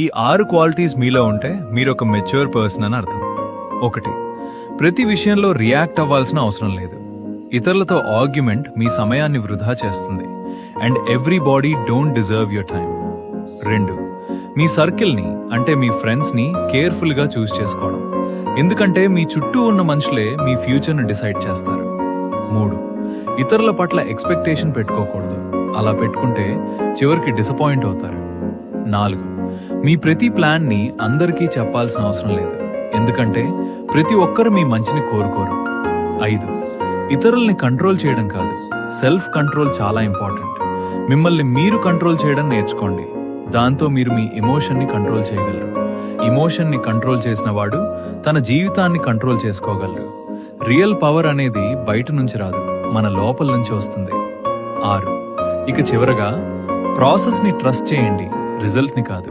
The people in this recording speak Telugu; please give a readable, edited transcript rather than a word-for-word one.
ఈ 6 క్వాలిటీస్ మీలో ఉంటే మీరు ఒక మెచ్యూర్ పర్సన్ అని అర్థం. 1. ప్రతి విషయంలో రియాక్ట్ అవ్వాల్సిన అవసరం లేదు. ఇతరులతో ఆర్గ్యుమెంట్ మీ సమయాన్ని వృధా చేస్తుంది. And everybody don't deserve your time. 2. మీ సర్కిల్ని అంటే మీ ఫ్రెండ్స్ని కేర్ఫుల్గా చూస్ చేసుకోవడం. ఎందుకంటే మీ చుట్టూ ఉన్న మనుషులే మీ ఫ్యూచర్ని డిసైడ్ చేస్తారు. 3. ఇతరుల పట్ల ఎక్స్పెక్టేషన్ పెట్టుకోకూడదు. అలా పెట్టుకుంటే చివరికి డిసప్పాయింట్ అవుతారు. 4. మీ ప్రతి ప్లాన్ని అందరికీ చెప్పాల్సిన అవసరం లేదు. ఎందుకంటే ప్రతి ఒక్కరు మీ మంచిని కోరుకోరు. 5. ఇతరుల్ని కంట్రోల్ చేయడం కాదు, సెల్ఫ్ కంట్రోల్ చాలా ఇంపార్టెంట్. మిమ్మల్ని మీరు కంట్రోల్ చేయడం నేర్చుకోండి. దాంతో మీరు మీ ఎమోషన్ని కంట్రోల్ చేయగలరు. ఎమోషన్ని కంట్రోల్ చేసిన వాడు తన జీవితాన్ని కంట్రోల్ చేసుకోగలరు. రియల్ పవర్ అనేది బయట నుంచి రాదు, మన లోపల నుంచి వస్తుంది. 6. ఇక చివరగా ప్రాసెస్ని ట్రస్ట్ చేయండి, రిజల్ట్ని కాదు.